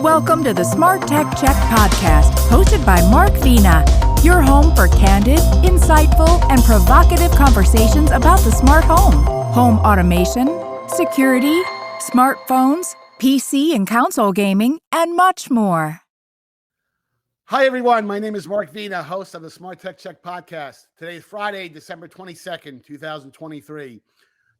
Welcome to the SmartTechCheck podcast, hosted by Mark Vina, your home for candid, insightful, and provocative conversations about the smart home automation, security, smartphones, PC and console gaming, and much more. Hi, everyone. My name is Mark Vina, host of the SmartTechCheck podcast. Today is Friday, December 22nd, 2023.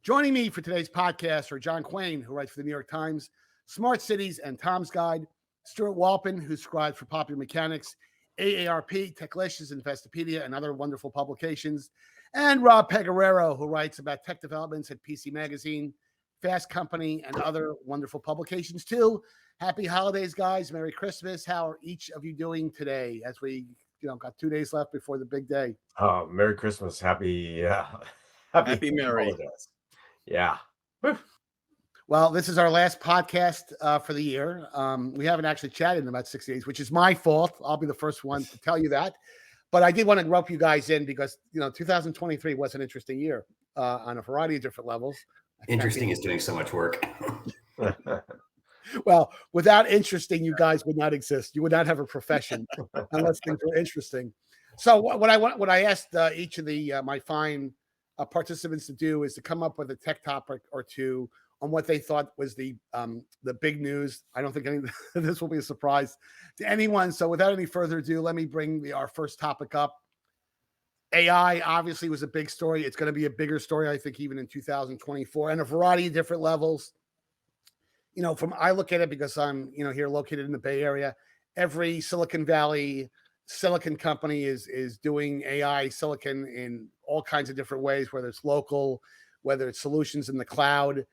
Joining me for today's podcast are John Quain, who writes for the New York Times, Smart Cities and Tom's Guide, Stuart Walpin, who scribes for Popular Mechanics, AARP, Techlicious, Investopedia, and other wonderful publications, and Rob Pegoraro, who writes about tech developments at PC Magazine, Fast Company, and other wonderful publications too. Happy holidays, guys. Merry Christmas. How are each of you doing today as we got 2 days left before the big day? Oh, Merry Christmas. Happy Merry. holidays. Yeah. Well, this is our last podcast for the year. We haven't actually chatted in about 6 days, which is my fault. I'll be the first one to tell you that. But I did want to rope you guys in because, 2023 was an interesting year on a variety of different levels. Interesting is doing so much work. Well, without interesting, you guys would not exist. You would not have a profession unless things were interesting. So what I asked each of the my fine participants to do is to come up with a tech topic or two on what they thought was the big news. I don't think any of this will be a surprise to anyone. So without any further ado, let me bring our first topic up. AI obviously was a big story. It's going to be a bigger story, I think, even in 2024, and a variety of different levels. I look at it because I'm, here located in the Bay Area. Every Silicon Valley silicon company is doing AI silicon in all kinds of different ways, whether it's local, whether it's solutions in the cloud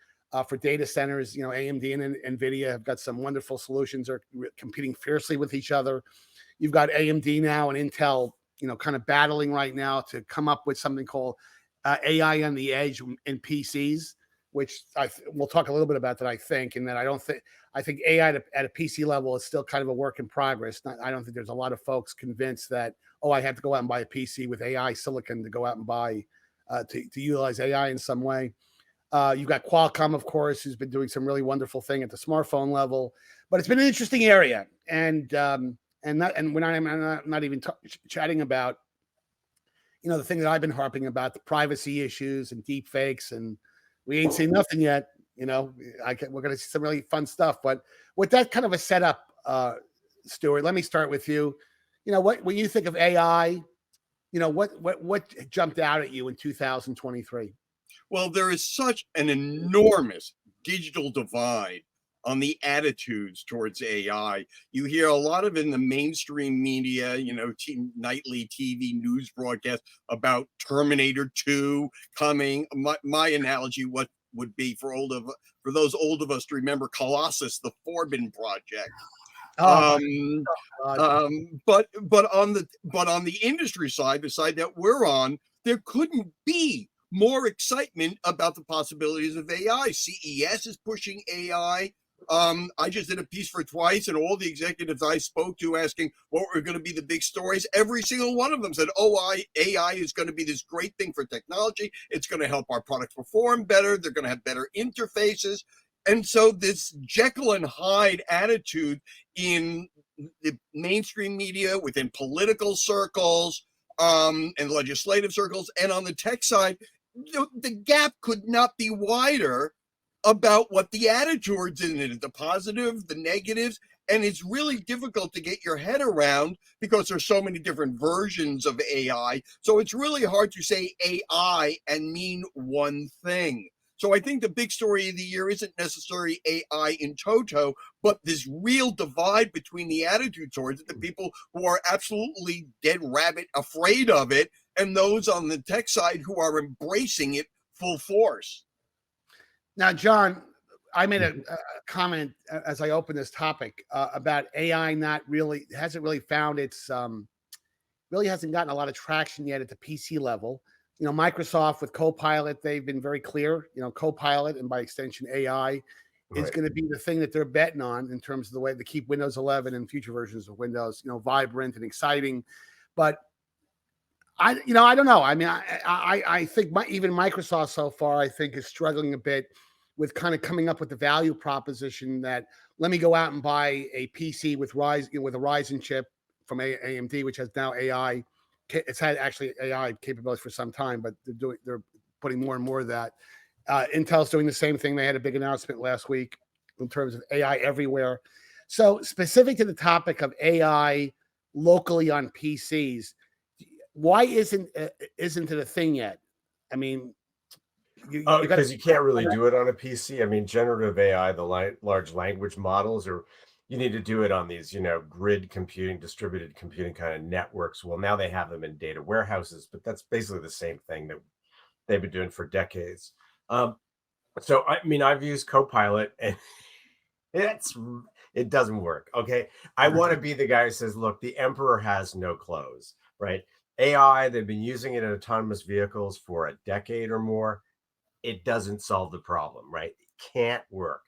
for data centers. AMD and NVIDIA have got some wonderful solutions, are competing fiercely with each other. You've got AMD now and Intel, kind of battling right now to come up with something called AI on the edge in PCs, which we'll talk a little bit about that, I think, and that I think AI at a PC level is still kind of a work in progress. I don't think there's a lot of folks convinced that, I have to go out and buy a PC with AI silicon to go out and buy to utilize AI in some way. You've got Qualcomm, of course, who's been doing some really wonderful thing at the smartphone level, but it's been an interesting area. And when I'm not even chatting about, the thing that I've been harping about, the privacy issues and deep fakes, and we ain't seen nothing yet. We're going to see some really fun stuff. But with that kind of a setup, Stuart, let me start with you. When you think of AI, what jumped out at you in 2023? Well, there is such an enormous digital divide on the attitudes towards AI. You hear a lot of in the mainstream media, nightly TV news broadcasts about Terminator 2 coming. My analogy would be for those old of us to remember Colossus, the Forbin project. But on the industry side, the side that we're on, there couldn't be more excitement about the possibilities of AI. CES is pushing AI. I just did a piece for Twice, and all the executives I spoke to asking what were going to be the big stories, every single one of them said, AI is going to be this great thing for technology. It's going to help our products perform better. They're going to have better interfaces. And so this Jekyll and Hyde attitude in the mainstream media, within political circles, and legislative circles, and on the tech side, the gap could not be wider about what the attitudes in it, the positive, the negatives, and it's really difficult to get your head around because there's so many different versions of AI. So it's really hard to say AI and mean one thing. So I think the big story of the year isn't necessarily AI in toto, but this real divide between the attitude towards it, the people who are absolutely dead rabbit afraid of it, and those on the tech side who are embracing it full force. Now, John, I made a comment as I opened this topic about AI hasn't really found its, really hasn't gotten a lot of traction yet at the PC level. Microsoft with Copilot, they've been very clear, Copilot and by extension AI is going to be the thing that they're betting on in terms of the way to keep Windows 11 and future versions of Windows, vibrant and exciting. But I don't know. I mean, I think even Microsoft so far, I think, is struggling a bit with kind of coming up with the value proposition that let me go out and buy a PC with with a Ryzen chip from AMD, which has now AI. It's had actually AI capabilities for some time, but they're putting more and more of that. Intel's doing the same thing. They had a big announcement last week in terms of AI everywhere. So specific to the topic of AI locally on PCs, why isn't it a thing yet? I mean, because you can't really do it on a PC. I mean, generative AI, the large language models, or you need to do it on these, grid computing, distributed computing kind of networks. Well, now they have them in data warehouses, but that's basically the same thing that they've been doing for decades. So, I mean, I've used Copilot and it doesn't work. Okay. I want to be the guy who says, look, the emperor has no clothes, right? AI, they've been using it in autonomous vehicles for a decade or more. It doesn't solve the problem, right? It can't work.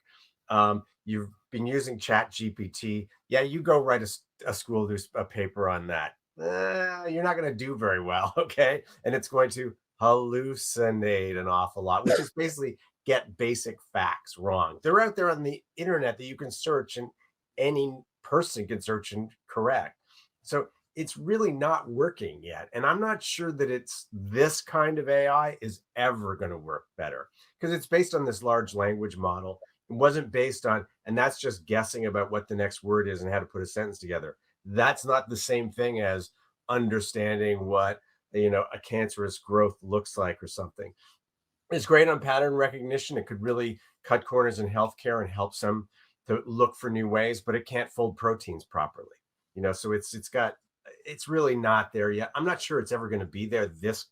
You've been using Chat GPT. Yeah, you go write a school paper on that. You're not going to do very well, okay? And it's going to hallucinate an awful lot, which is basically get basic facts wrong. They're out there on the internet that you can search and any person can search and correct. So it's really not working yet. And I'm not sure that it's this kind of AI is ever going to work better because it's based on this large language model. It wasn't based on, and that's just guessing about what the next word is and how to put a sentence together. That's not the same thing as understanding what, a cancerous growth looks like or something. It's great on pattern recognition. It could really cut corners in healthcare and help some to look for new ways, but it can't fold proteins properly. So it's really not there yet. I'm not sure it's ever going to be there. This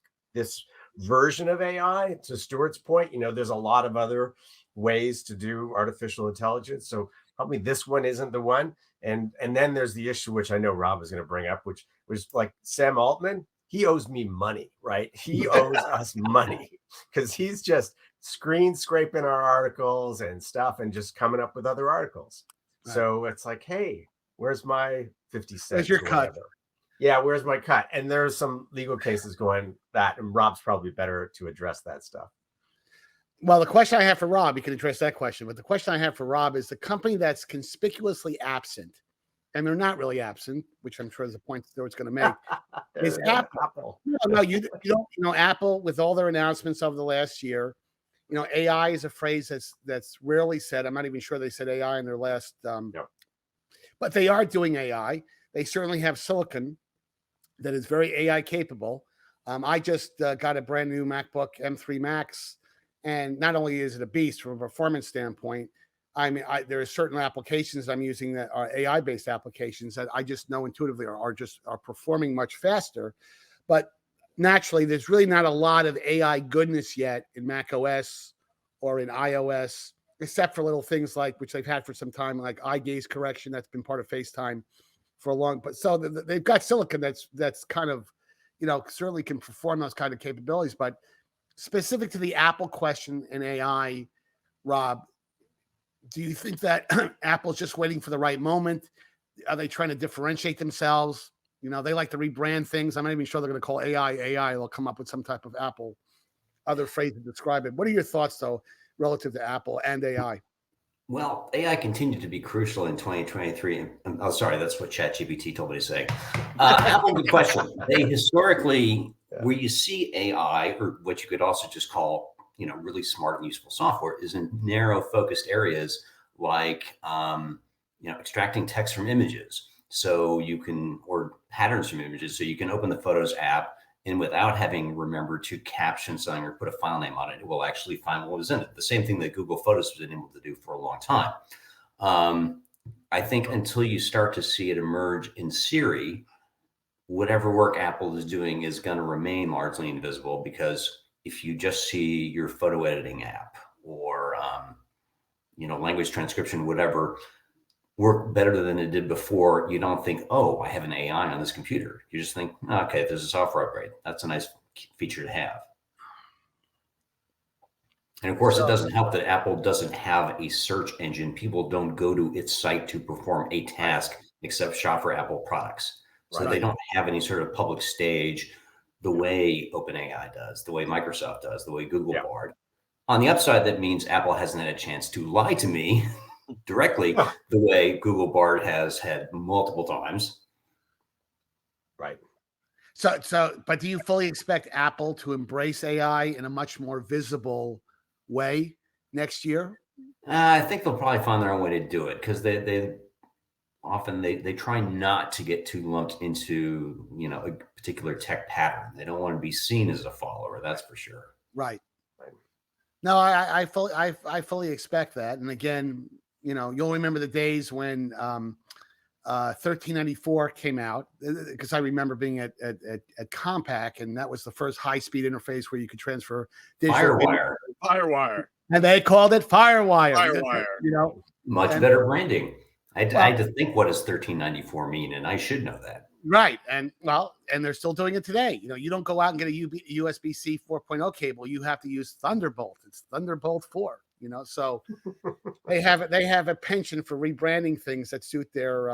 version of AI, to Stuart's point, there's a lot of other ways to do artificial intelligence. So probably this one isn't the one. And then there's the issue, which I know Rob is going to bring up, which was like Sam Altman. He owes me money, right? He owes us money because he's just screen scraping our articles and stuff and just coming up with other articles. Right. So it's like, hey, where's my 50 cents? Where's your cut? Yeah, where's my cut? And there's some legal cases going that, and Rob's probably better to address that stuff. Well, the question I have for Rob, you can address that question, but the question I have for Rob is the company that's conspicuously absent, and they're not really absent, which I'm sure is a point Stuart's going to make, is Apple. No, you don't. Apple, with all their announcements over the last year, AI is a phrase that's rarely said. I'm not even sure they said AI in their last, but they are doing AI. They certainly have silicon that is very AI capable. I just got a brand new MacBook M3 Max, and not only is it a beast from a performance standpoint, I mean, there are certain applications I'm using that are AI-based applications that I just know intuitively are performing much faster. But naturally, there's really not a lot of AI goodness yet in Mac OS or in iOS, except for little things like, which they've had for some time, like eye gaze correction. That's been part of FaceTime for a long. But so they've got silicon that's kind of, certainly can perform those kind of capabilities. But specific to the Apple question in AI, Rob, do you think that Apple's just waiting for the right moment? Are they trying to differentiate themselves? They like to rebrand things. I'm not even sure they're going to call AI. They'll come up with some type of Apple other phrase to describe it. What are your thoughts, though, relative to Apple and AI? Well, AI continued to be crucial in 2023. Oh, sorry, that's what ChatGPT told me to say. Apple, good question. They historically, where you see AI, or what you could also just call, really smart and useful software, is in narrow focused areas like, extracting text from images. So you can, or patterns from images. So you can open the Photos app, and without having remembered to caption something or put a file name on it, it will actually find what was in it. The same thing that Google Photos has been able to do for a long time. I think until you start to see it emerge in Siri, whatever work Apple is doing is going to remain largely invisible, because if you just see your photo editing app or, language transcription, whatever, work better than it did before, you don't think, oh, I have an AI on this computer. You just think, okay, there's a software upgrade. That's a nice feature to have. And of course, it doesn't help that Apple doesn't have a search engine. People don't go to its site to perform a task except shop for Apple products. So they don't have any sort of public stage the way OpenAI does, the way Microsoft does, the way Google Bard. On the upside, that means Apple hasn't had a chance to lie to me directly the way Google Bard has had multiple times. Right. But do you fully expect Apple to embrace AI in a much more visible way next year? I think they'll probably find their own way to do it, because they often they try not to get too lumped into a particular tech pattern. They don't want to be seen as a follower. That's for sure. Right. No, I fully expect that. And again, you'll remember the days when 1394 came out, because I remember being at Compaq, and that was the first high-speed interface where you could transfer digital Firewire. and they called it Firewire. Much better branding. I had to think, what does 1394 mean? And I should know that. Right. And they're still doing it today. You don't go out and get a USB-C 4.0 cable. You have to use Thunderbolt. It's Thunderbolt 4, so they have a penchant for rebranding things that suit their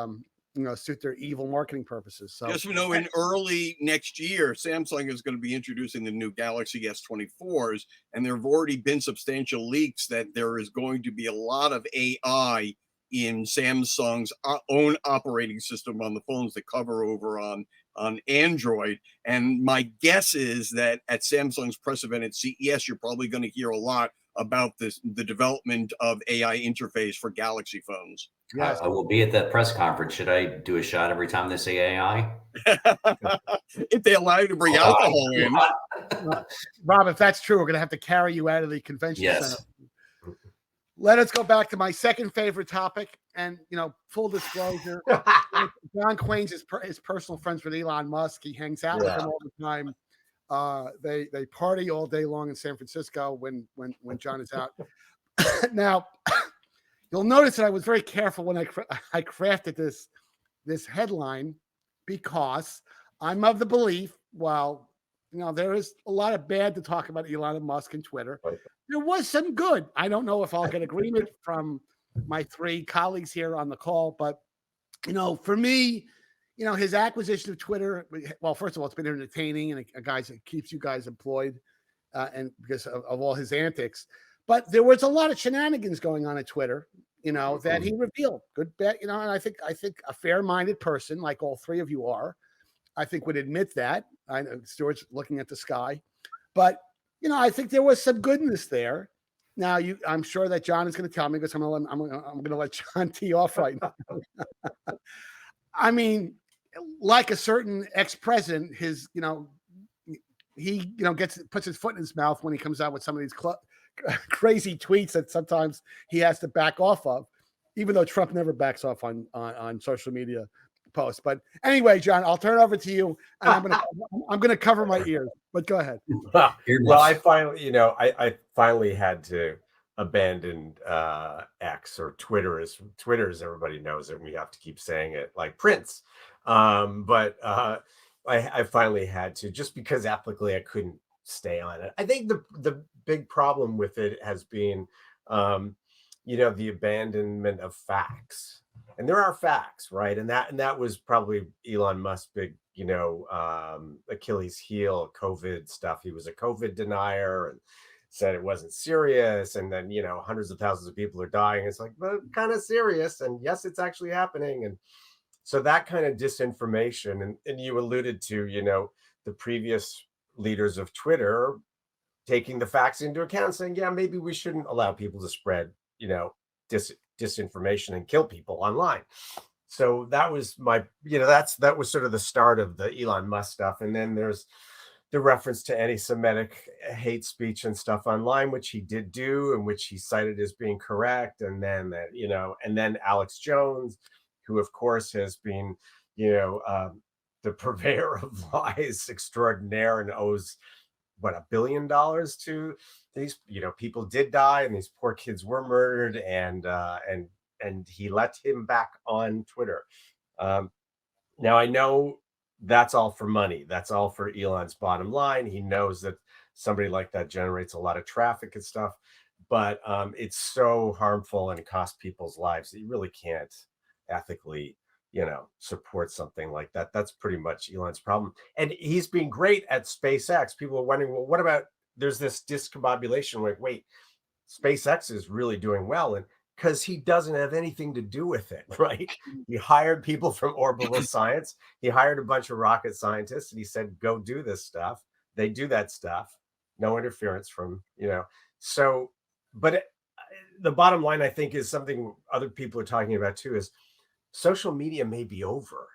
evil marketing purposes. So just in early next year, Samsung is going to be introducing the new Galaxy S24s, and there have already been substantial leaks that there is going to be a lot of AI in Samsung's own operating system on the phones that cover over on Android. And my guess is that at Samsung's press event at CES, you're probably going to hear a lot about the development of AI interface for Galaxy phones. Yes. I will be at that press conference. Should I do a shot every time they say AI? If they allow you to bring alcohol in. Rob, if that's true, we're going to have to carry you out of the convention center. Let us go back to my second favorite topic. And, full disclosure, John Quain's his personal friends with Elon Musk. He hangs out with him all the time. They party all day long in San Francisco when John is out. Now, you'll notice that I was very careful when I crafted this headline, because I'm of the belief, while there is a lot of bad to talk about Elon Musk and Twitter, there was some good. I don't know if I'll get agreement from my three colleagues here on the call, but for me, his acquisition of Twitter, well, first of all, it's been entertaining, and it keeps you guys employed, and because of all his antics. But there was a lot of shenanigans going on at Twitter, that he revealed. Good bet, and I think a fair-minded person, like all three of you are, I think would admit that. I know Stuart's looking at the sky, but I think there was some goodness there. Now, I'm sure that John is going to tell me, because I'm going to let John tee off right now. I mean, like a certain ex-president, he puts his foot in his mouth when he comes out with some of these crazy tweets that sometimes he has to back off of, even though Trump never backs off on social media posts. But anyway, John, I'll turn it over to you, and I'm gonna cover my ears. But go ahead. Well, I finally had to abandon X, or Twitter, as everybody knows it. We have to keep saying it like Prince. But I finally had to, just because ethically I couldn't stay on it. I think the big problem with it has been, the abandonment of facts. And there are facts, right? And that was probably Elon Musk's big, Achilles heel, COVID stuff. He was a COVID denier and said it wasn't serious. And then, hundreds of thousands of people are dying. It's like, well, kind of serious. And yes, it's actually happening. And so that kind of disinformation, and you alluded to, the previous leaders of Twitter taking the facts into account, saying, yeah, maybe we shouldn't allow people to spread, disinformation and kill people online. So that was that was sort of the start of the Elon Musk stuff. And then there's the reference to anti-Semitic hate speech and stuff online, which he did do, and which he cited as being correct. And then and then Alex Jones, who of course has been, the purveyor of lies extraordinaire, and owes $1 billion to these, people did die, and these poor kids were murdered, and he let him back on Twitter. Now I know that's all for money. That's all for Elon's bottom line. He knows that somebody like that generates a lot of traffic and stuff, but it's so harmful and costs people's lives that you really can't ethically, support something like that. That's pretty much Elon's problem. And he's been great at SpaceX. People are wondering, well, what about, there's this discombobulation, like, wait, SpaceX is really doing well. And because he doesn't have anything to do with it, right? He hired people from orbital science. He hired a bunch of rocket scientists and he said, go do this stuff. They do that stuff. No interference from, So, but the bottom line, I think, is something other people are talking about too, is social media may be over.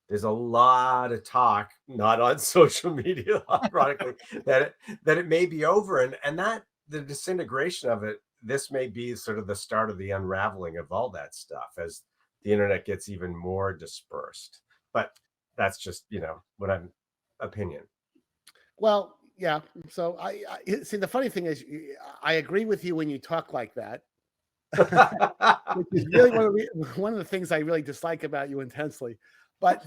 There's a lot of talk, not on social media, ironically, that it may be over. And that the disintegration of it, this may be sort of the start of the unraveling of all that stuff as the internet gets even more dispersed. But that's just, what I'm opinion. Well, yeah. So I see. The funny thing is, I agree with you when you talk like that, which is really one of the things I really dislike about you intensely. But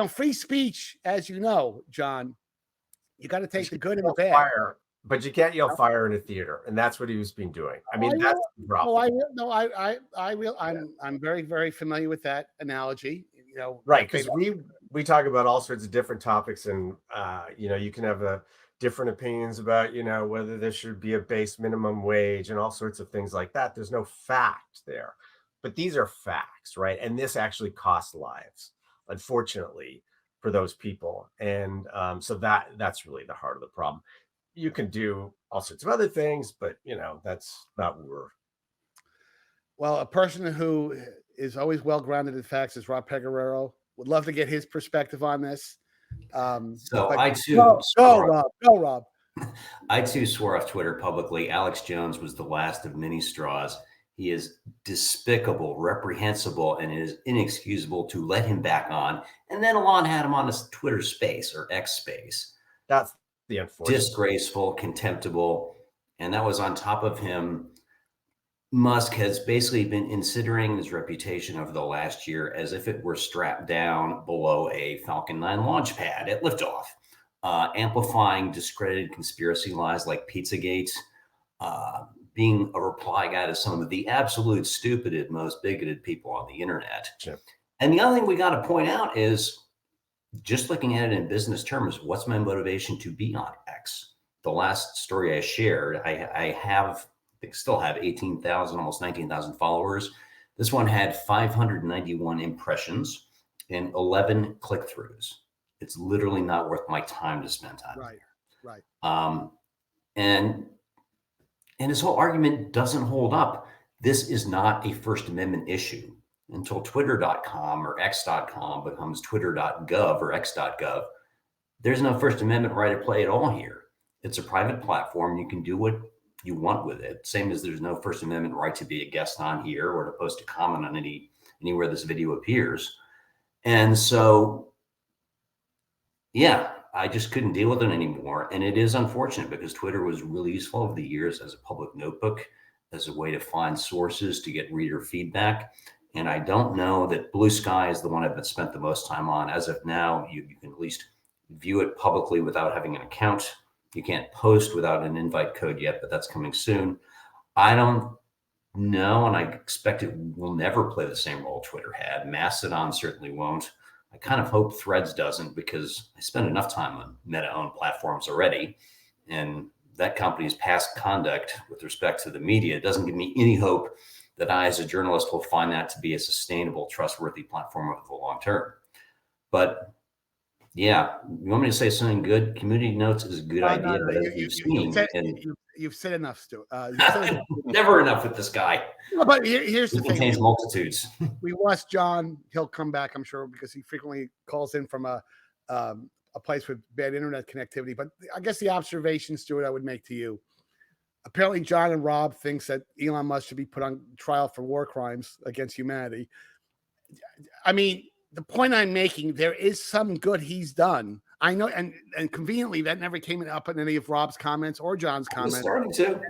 free speech, as you know, John, you got to take the good and the bad. Fire, but you can't yell fire in a theater, and that's what he was been doing. I mean, that's the problem. I'm very, very familiar with that analogy. Right? Because we talk about all sorts of different topics, and you can have different opinions about whether there should be a base minimum wage and all sorts of things like that. There's no fact there, but these are facts, right? And this actually costs lives, unfortunately, for those people. And so that's really the heart of the problem. You can do all sorts of other things, but that's not what we're. Well, a person who is always well grounded in facts is Rob Pegoraro. Would love to get his perspective on this. I too go Rob. I too swore off Twitter publicly. Alex Jones was the last of many straws. He is despicable, reprehensible, and it is inexcusable to let him back on. And then Elon had him on his Twitter space or X space. That's the unfortunate. Disgraceful, contemptible. And that was on top of him. Musk has basically been considering his reputation over the last year as if it were strapped down below a Falcon 9 launch pad at liftoff, amplifying discredited conspiracy lies like Pizzagate, being a reply guy to some of the absolute stupidest, most bigoted people on the internet. Sure. And the other thing we got to point out is, just looking at it in business terms, what's my motivation to be on X? The last story I shared, I still have 18,000, almost 19,000 followers. This one had 591 impressions and 11 click-throughs. It's literally not worth my time to spend time Right. And his whole argument doesn't hold up. This is not a First Amendment issue. Until twitter.com or x.com becomes twitter.gov or x.gov, there's no First Amendment right of play at all here. It's a private platform. You can do what you want with it. Same as there's no First Amendment right to be a guest on here or to post a comment on anywhere this video appears. And so, yeah, I just couldn't deal with it anymore. And it is unfortunate because Twitter was really useful over the years as a public notebook, as a way to find sources to get reader feedback. And I don't know that Blue Sky is the one I've spent the most time on. As of now, you can at least view it publicly without having an account. You can't post without an invite code yet, but that's coming soon. I don't know, and I expect it will never play the same role Twitter had. Mastodon certainly won't. I kind of hope Threads doesn't, because I spend enough time on Meta-owned platforms already, and that company's past conduct with respect to the media doesn't give me any hope that I, as a journalist, will find that to be a sustainable, trustworthy platform over the long term. But yeah, you want me to say something good? Community notes is a good idea, but as you've said enough, Stu. Never enough with this guy. No, but here's the thing: contains multitudes. We lost John. He'll come back, I'm sure, because he frequently calls in from a place with bad internet connectivity. But I guess the observation, Stuart, I would make to you: apparently, John and Rob thinks that Elon Musk should be put on trial for war crimes against humanity. I mean, the point I'm making, there is some good he's done. I know, and conveniently, that never came up in any of Rob's comments or John's comments. Starting to.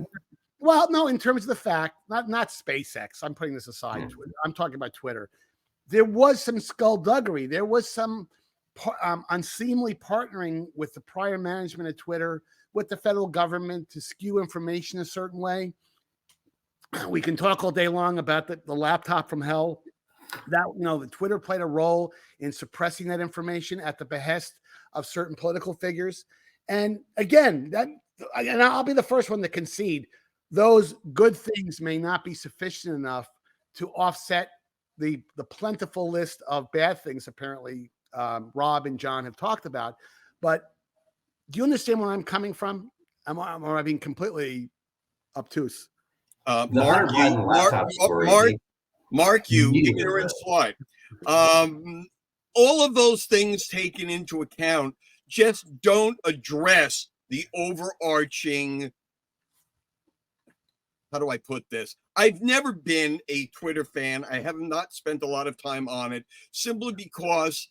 Well, no, in terms of the fact, not SpaceX. I'm putting this aside. I'm talking about Twitter. There was some skullduggery. There was some unseemly partnering with the prior management of Twitter, with the federal government, to skew information a certain way. We can talk all day long about the laptop from hell. That, the Twitter played a role in suppressing that information at the behest of certain political figures. And again, and I'll be the first one to concede, those good things may not be sufficient enough to offset the plentiful list of bad things apparently Rob and John have talked about. But do you understand where I'm coming from? Am I being completely obtuse? Mark, you ignorant slut. All of those things taken into account just don't address the overarching, how do I put this? I've never been a Twitter fan. I have not spent a lot of time on it simply because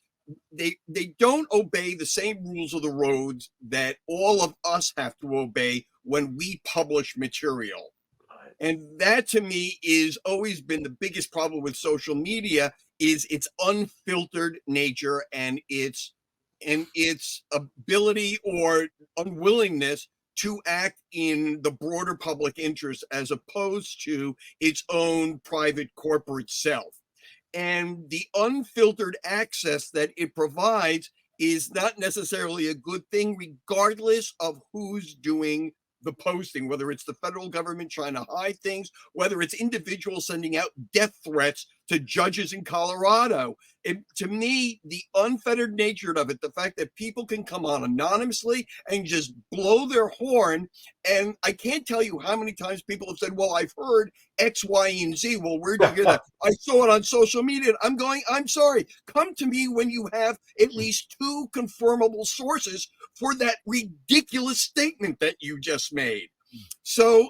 they don't obey the same rules of the roads that all of us have to obey when we publish material. And that to me is always been the biggest problem with social media, is its unfiltered nature and its ability or unwillingness to act in the broader public interest as opposed to its own private corporate self. And the unfiltered access that it provides is not necessarily a good thing, regardless of who's doing the posting, whether it's the federal government trying to hide things, whether it's individuals sending out death threats to judges in Colorado. To me, the unfettered nature of it, the fact that people can come on anonymously and just blow their horn. And I can't tell you how many times people have said, well, I've heard X, Y, and Z. Well, where'd you hear that? I saw it on social media. I'm sorry. Come to me when you have at least 2 confirmable sources for that ridiculous statement that you just made. So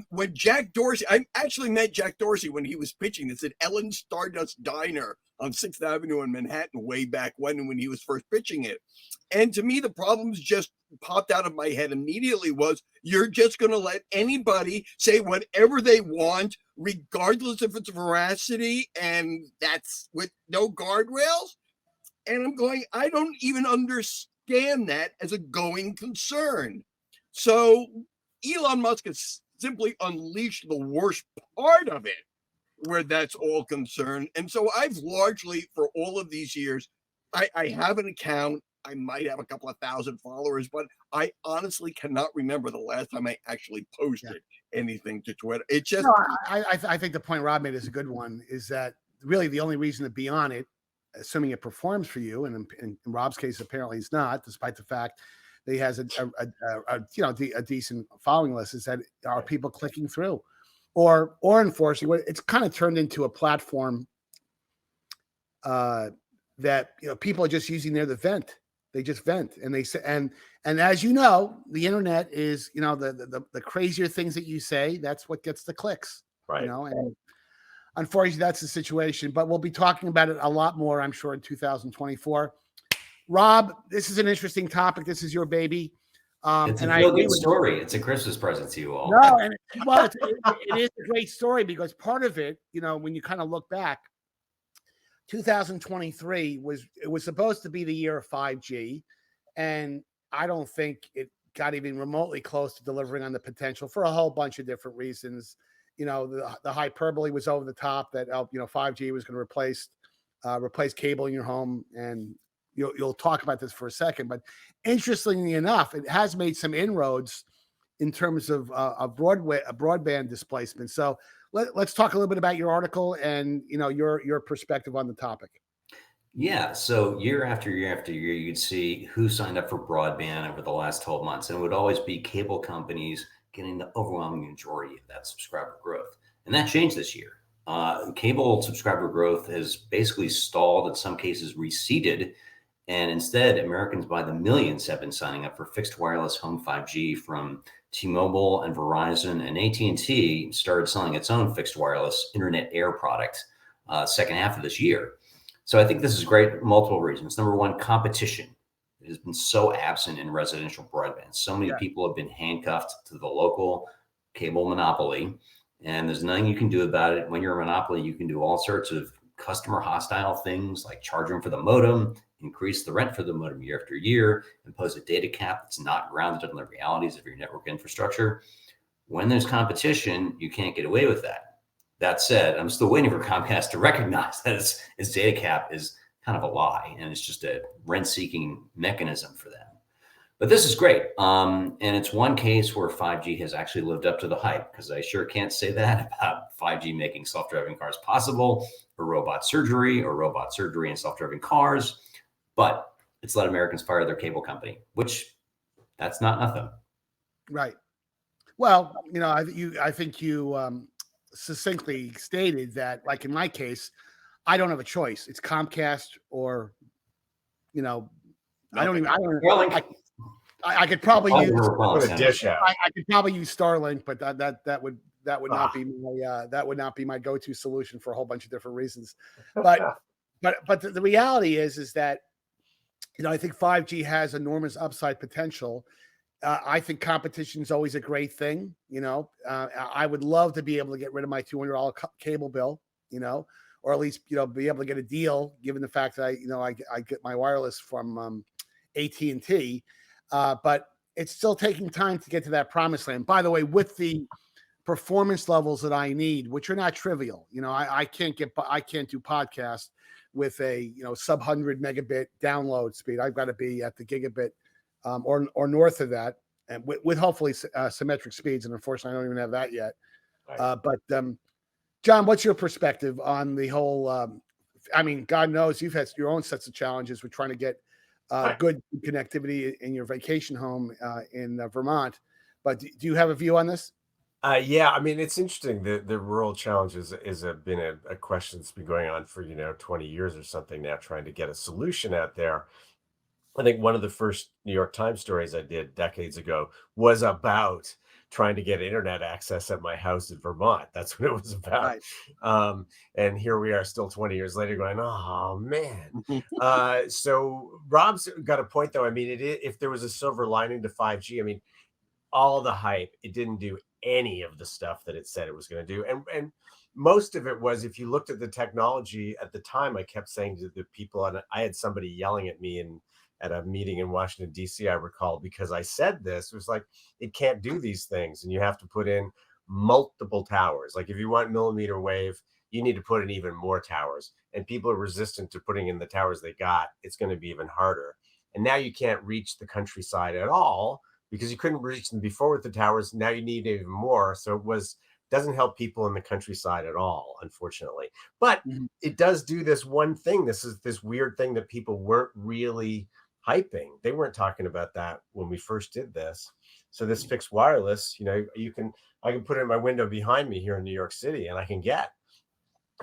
when Jack Dorsey, I actually met Jack Dorsey when he was pitching this at Ellen's Stardust Diner on 6th Avenue in Manhattan way back when he was first pitching it. And to me, the problems just popped out of my head immediately was, you're just going to let anybody say whatever they want, regardless of its veracity, and that's with no guardrails. And I'm going, I don't even understand that as a going concern. So Elon Musk has simply unleashed the worst part of it where that's all concerned. And so I've largely, for all of these years, I have an account. I might have a couple of thousand followers, but I honestly cannot remember the last time I actually posted anything to Twitter. It just, no, I think the point Rob made is a good one, is that really the only reason to be on it, assuming it performs for you, and in Rob's case, apparently it's not, despite the fact that he has a decent following list, is that are people clicking through, or unfortunately, it's kind of turned into a platform that people are just using there to vent. They just vent, and they say, and as you know, the internet is, the crazier things that you say, that's what gets the clicks, right? And unfortunately, that's the situation. But we'll be talking about it a lot more, I'm sure, in 2024. Rob, this is an interesting topic. This is your baby. It's a real good story. It's a Christmas present to you all. No, and it is a great story, because part of it, when you kind of look back, 2023 was supposed to be the year of 5G, and I don't think it got even remotely close to delivering on the potential for a whole bunch of different reasons. The hyperbole was over the top that 5G was going to replace cable in your home, and you'll talk about this for a second. But interestingly enough, it has made some inroads in terms of broadband displacement. So let's talk a little bit about your article and your perspective on the topic. Yeah. So year after year after year, you'd see who signed up for broadband over the last 12 months. And it would always be cable companies getting the overwhelming majority of that subscriber growth. And that changed this year. Cable subscriber growth has basically stalled, in some cases receded. And instead, Americans by the millions have been signing up for fixed wireless home 5G from T-Mobile and Verizon, and AT&T started selling its own fixed wireless Internet Air product second half of this year. So I think this is great for multiple reasons. Number one, competition. It has been so absent in residential broadband. So many people have been handcuffed to the local cable monopoly, and there's nothing you can do about it. When you're a monopoly, you can do all sorts of customer hostile things like charge them for the modem, increase the rent for the modem year after year, impose a data cap that's not grounded in the realities of your network infrastructure. When there's competition, you can't get away with that. That said, I'm still waiting for Comcast to recognize that its data cap is kind of a lie, and it's just a rent-seeking mechanism for them. But this is great. And it's one case where 5G has actually lived up to the hype, because I sure can't say that about 5G making self-driving cars possible, or robot surgery and self-driving cars. But it's let Americans fire their cable company, which that's not nothing. Right. Well, I think you succinctly stated that, like in my case, I don't have a choice. It's Comcast or, I don't even. I could probably use a dish out. I could probably use Starlink, but that would not be my go-to solution for a whole bunch of different reasons. But the reality is that I think 5G has enormous upside potential. I think competition is always a great thing. I would love to be able to get rid of my $200 cable bill, or at least, be able to get a deal, given the fact that I get my wireless from AT&T. But it's still taking time to get to that promised land. By the way, with the performance levels that I need, which are not trivial, I can't do podcasts with a sub 100 megabit download speed. I've got to be at the gigabit or north of that, and with hopefully symmetric speeds. And unfortunately, I don't even have that yet. Right. But John, what's your perspective on the whole? God knows you've had your own sets of challenges with trying to get good connectivity in your vacation home in Vermont. But do you have a view on this? Yeah, it's interesting. The rural challenge has been a question that's been going on for 20 years or something now, trying to get a solution out there. I think one of the first New York Times stories I did decades ago was about trying to get internet access at my house in Vermont. That's what it was about. Right. And here we are still 20 years later going, oh, man. So Rob's got a point, though. If there was a silver lining to 5G, all the hype, it didn't do any of the stuff that it said it was going to do. And most of it was, if you looked at the technology at the time, I kept saying to the people, and I had somebody yelling at me at a meeting in Washington, D.C., I recall, because I said this. It was like, it can't do these things, and you have to put in multiple towers. Like, if you want millimeter wave, you need to put in even more towers. And people are resistant to putting in the towers they got. It's going to be even harder. And now you can't reach the countryside at all, because you couldn't reach them before with the towers. Now you need even more. So it doesn't help people in the countryside at all, unfortunately. But it does do this one thing. This is this weird thing that people weren't really hyping. They weren't talking about that when we first did this. So this fixed wireless, I can put it in my window behind me here in New York City, and I can get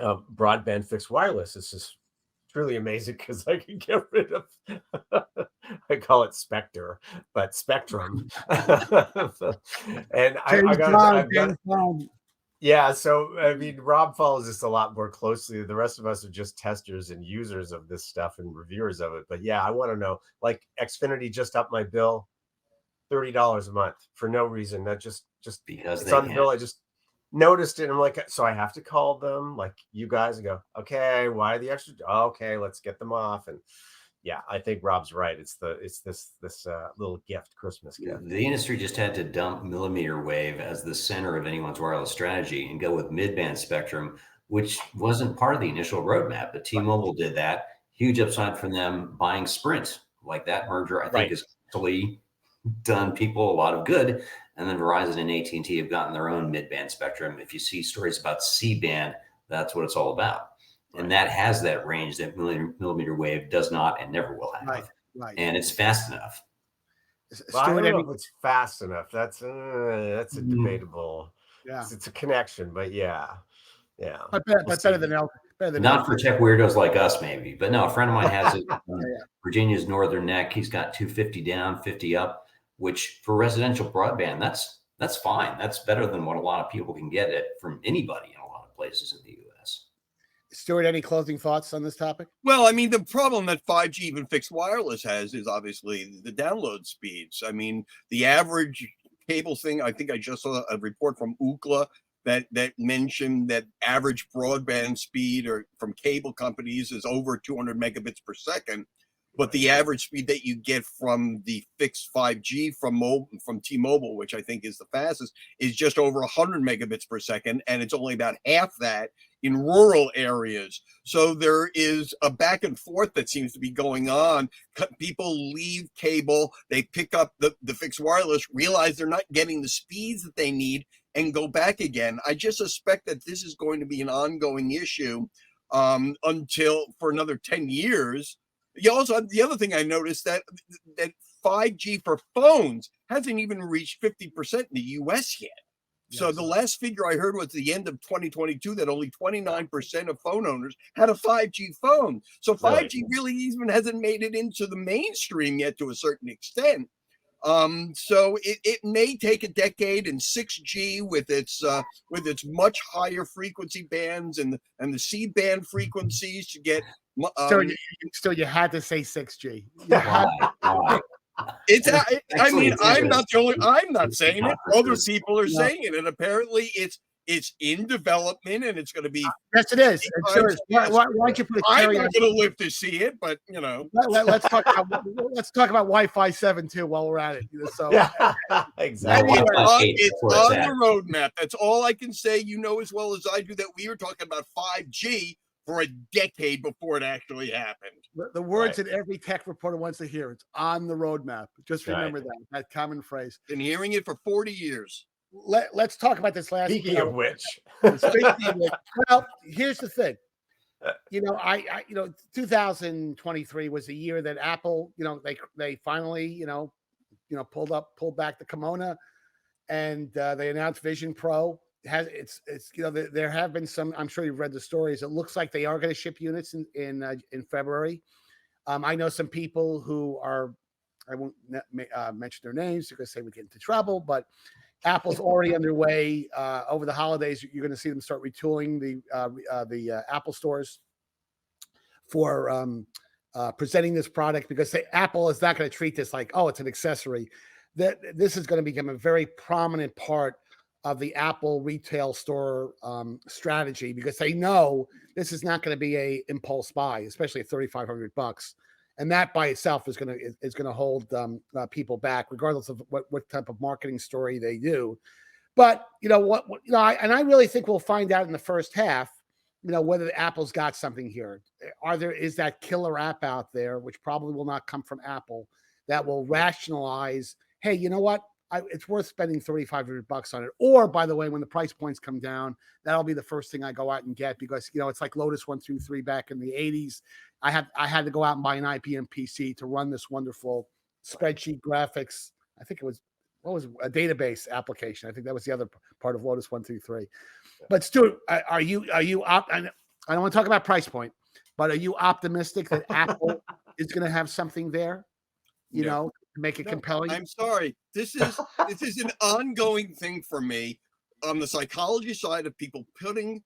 broadband fixed wireless. It's just truly amazing, because I can get rid of I call it Spectre, but Spectrum. And I've got yeah. So Rob follows this a lot more closely. The rest of us are just testers and users of this stuff and reviewers of it. But yeah, I want to know, like, Xfinity just upped my bill $30 a month for no reason. That just because it's on the bill. I just noticed it, and I'm like, so I have to call them, like you guys, and go, okay, why the extra? Okay, let's get them off. And yeah, I think Rob's right. It's this little Christmas gift. The industry just had to dump millimeter wave as the center of anyone's wireless strategy and go with mid-band spectrum, which wasn't part of the initial roadmap. But T-Mobile did that. Huge upside from them buying Sprint. Like, that merger, I think, has actually done people a lot of good. And then Verizon and AT&T have gotten their own mid-band spectrum. If you see stories about C-band, that's what it's all about. And that has that range that millimeter wave does not and never will have. Right. And it's fast enough. Well, I don't know if it's fast enough. That's a debatable. Yeah, it's a connection, but yeah. But better than not for tech weirdos like us, maybe. But no, a friend of mine has it. Virginia's northern neck. He's got 250 down, 50 up, which for residential broadband, that's fine. That's better than what a lot of people can get it from anybody in a lot of places in the U.S. Stuart, any closing thoughts on this topic? Well, the problem that 5G even fixed wireless has is obviously the download speeds. The average cable thing, I think I just saw a report from Ookla that mentioned that average broadband speed or from cable companies is over 200 megabits per second. but the average speed that you get from the fixed 5G from T-Mobile, which I think is the fastest, is just over 100 megabits per second, and it's only about half that in rural areas. So there is a back and forth that seems to be going on. People leave cable, they pick up the fixed wireless, realize they're not getting the speeds that they need, and go back again. I just suspect that this is going to be an ongoing issue until for another 10 years. Also, the other thing I noticed that 5G for phones hasn't even reached 50% in the US yet. So the last figure I heard was the end of 2022 that only 29% of phone owners had a 5G phone. So 5G really even hasn't made it into the mainstream yet to a certain extent. So it may take a decade, and 6G with its much higher frequency bands and the C band frequencies to get. Still, you had to say 6G. Why? I mean, I'm not saying it. Other people are saying it, and apparently it's in development, and it's going to be. Yes, it is. It sure is. Why don't you put a cherry? I'm not going to live to see it, but you know. Let's talk about Wi-Fi 7 too while we're at it. So exactly. It's on the roadmap. That's all I can say. You know as well as I do that we were talking about 5G for a decade before it actually happened. The words that every tech reporter wants to hear. It's on the roadmap. Just remember that common phrase. Been hearing it for 40 years. Let's talk about this last. Speaking of which, well, here's the thing. You know, I 2023 was the year that Apple, they finally, pulled back the kimono, and they announced Vision Pro. There have been some. I'm sure you've read the stories. It looks like they are going to ship units in February. I know some people who are. I won't mention their names because they would get into trouble, but Apple's already underway. Over the holidays, you're going to see them start retooling the Apple stores for presenting this product, because Apple is not going to treat this like, oh, it's an accessory. This is going to become a very prominent part of the Apple retail store strategy, because they know this is not going to be a impulse buy, especially at $3,500. And that by itself is going to hold people back, regardless of what type of marketing story they do. But I really think we'll find out in the first half, whether Apple's got something here. Is that killer app out there, which probably will not come from Apple, that will rationalize, hey, you know what? It's worth spending $3,500 on it. Or, by the way, when the price points come down, that'll be the first thing I go out and get, because it's like Lotus 123 back in the 80s. I had to go out and buy an IBM PC to run this wonderful spreadsheet graphics. I think it was a database application. I think that was the other part of Lotus 123. But Stuart, are you I don't want to talk about price point, but are you optimistic that Apple is going to have something there? To make it compelling? I'm sorry. This is an ongoing thing for me on the psychology side of people putting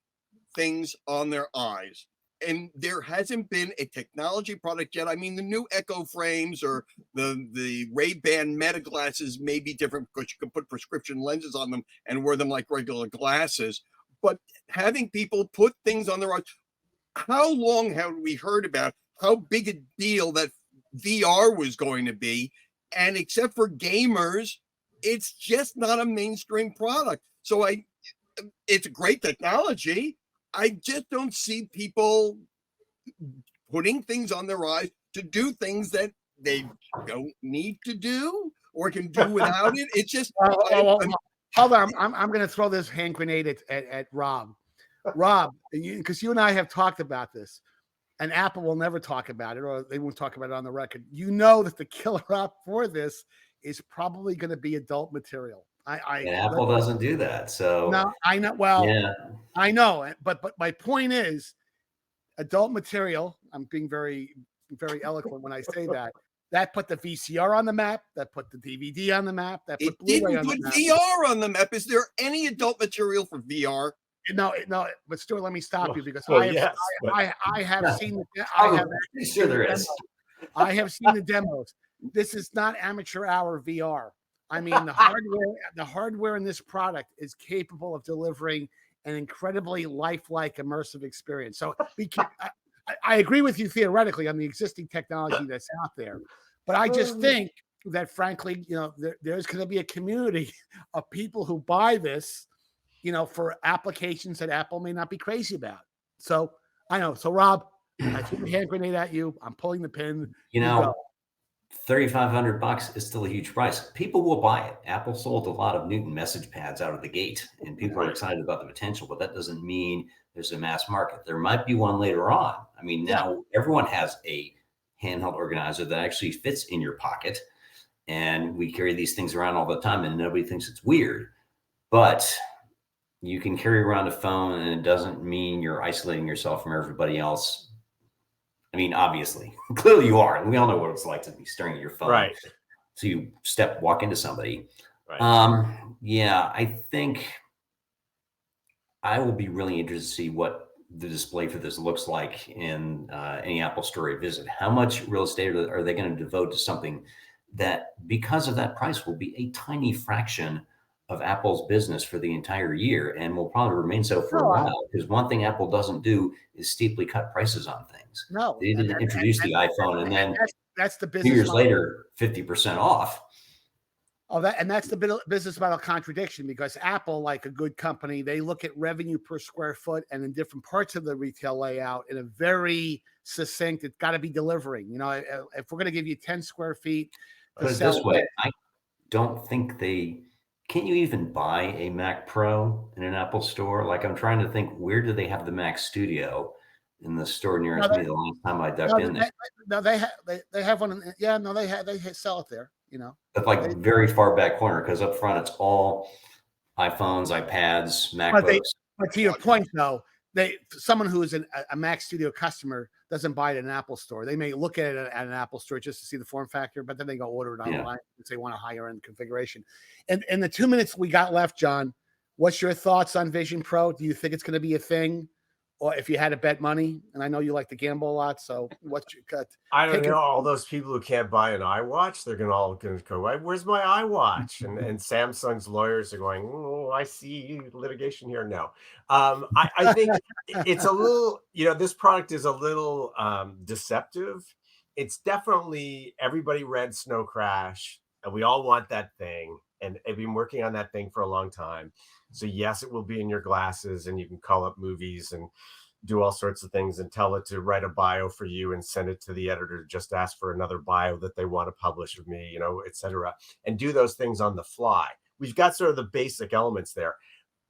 things on their eyes. And there hasn't been a technology product yet. I mean, the new Echo frames or the Ray-Ban Meta glasses may be different because you can put prescription lenses on them and wear them like regular glasses. But having people put things on their eyes, how long have we heard about how big a deal that VR was going to be? And except for gamers, it's just not a mainstream product. So it's a great technology. I just don't see people putting things on their eyes to do things that they don't need to do or can do without it. It's just. Hold on. I'm going to throw this hand grenade at Rob. Rob, because you and I have talked about this, and Apple will never talk about it, or they won't talk about it on the record. You know that the killer app for this is probably going to be adult material. Apple doesn't do that. So no, I know. Well, yeah. I know, but my point is, adult material. I'm being very, very eloquent when I say that. That put the VCR on the map. That put the DVD on the map. That put Blu-ray on the map. VR on the map. Is there any adult material for VR? No. But Stuart, let me stop you, because I have seen. Sure, there is. I have seen the demos. This is not amateur hour VR. I mean, the hardware in this product is capable of delivering an incredibly lifelike, immersive experience. So I agree with you theoretically on the existing technology that's out there, but I just think that, frankly, there's going to be a community of people who buy this, for applications that Apple may not be crazy about. So I know. So Rob, I threw the hand grenade at you. I'm pulling the pin. You You know, go. $3,500 is still a huge price. People will buy it. Apple sold a lot of Newton message pads out of the gate, and people are excited about the potential, but that doesn't mean there's a mass market. There might be one later on. I mean, now everyone has a handheld organizer that actually fits in your pocket, and we carry these things around all the time, and nobody thinks it's weird. But you can carry around a phone, and it doesn't mean you're isolating yourself from everybody else. I mean, obviously, clearly you are. And we all know what it's like to be staring at your phone. Right. So you walk into somebody. Right. Yeah, I think I will be really interested to see what the display for this looks like in any Apple store I visit. How much real estate are they going to devote to something that, because of that price, will be a tiny fraction of Apple's business for the entire year, and will probably remain so for a while? Because one thing Apple doesn't do is steeply cut prices on things. No, They didn't introduce the iPhone, and then that's the 2 business years model. later, 50% off. Oh, that's the business model contradiction, because Apple, like a good company, they look at revenue per square foot and in different parts of the retail layout in a very succinct. It's got to be delivering. If we're going to give you 10 square feet to Put it sell this way, I don't think can you even buy a Mac Pro in an Apple store? Like, I'm trying to think, where do they have the Mac Studio in the store nearest me the last time I ducked in there? No, they have one. They sell it there. But like very far back corner, because up front it's all iPhones, iPads, MacBooks. But to your point, though, someone who is a Mac Studio customer doesn't buy it at an Apple store. They may look at it at an Apple store just to see the form factor, but then they go order it online if they want a higher end configuration. And in the 2 minutes we got left, John, what's your thoughts on Vision Pro? Do you think it's going to be a thing? Or if you had to bet money, and I know you like to gamble a lot, so what's your cut? I don't know. All those people who can't buy an iWatch, they're going to go, where's my iWatch? And Samsung's lawyers are going, oh, I see litigation here. No. I think it's a little, this product is a little deceptive. It's definitely, everybody read Snow Crash, and we all want that thing. And I've been working on that thing for a long time. So yes, it will be in your glasses, and you can call up movies and do all sorts of things and tell it to write a bio for you and send it to the editor, just ask for another bio that they want to publish with me, et cetera, and do those things on the fly. We've got sort of the basic elements there,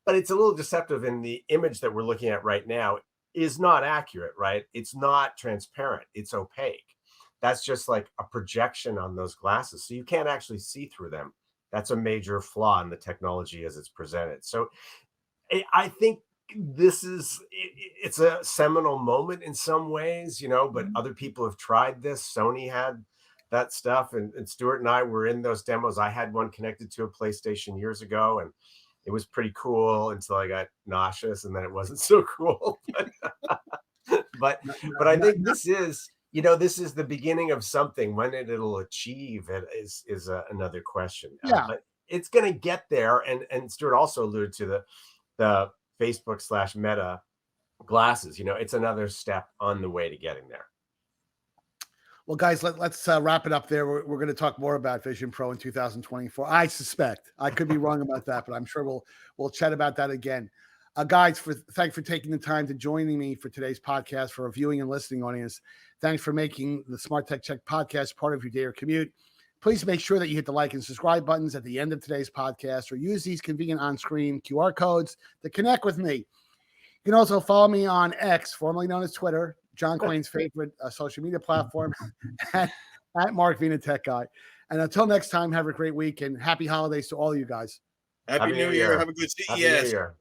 but it's a little deceptive in the image that we're looking at right now is not accurate, right? It's not transparent. It's opaque. That's just like a projection on those glasses. So you can't actually see through them. That's a major flaw in the technology as it's presented. So I think it's a seminal moment in some ways, but other people have tried this. Sony had that stuff, and Stuart and I were in those demos. I had one connected to a PlayStation years ago, and it was pretty cool until I got nauseous, and then it wasn't so cool. but I think this is the beginning of something. When it'll achieve it is another question. Yeah. But it's going to get there. And Stuart also alluded to the Facebook/Meta glasses. It's another step on the way to getting there. Well, guys, let's wrap it up there. We're going to talk more about Vision Pro in 2024. I suspect. I could be wrong about that, but I'm sure we'll chat about that again. Guys, thanks for taking the time to joining me for today's podcast for our viewing and listening audience. Thanks for making the Smart Tech Check podcast part of your day or commute. Please make sure that you hit the like and subscribe buttons at the end of today's podcast, or use these convenient on-screen QR codes to connect with me. You can also follow me on X, formerly known as Twitter, John Quayne's favorite social media platform, at Mark Vina Tech Guy. And until next time, have a great week and happy holidays to all you guys. Happy New Year. Have a good CES. Happy New Year.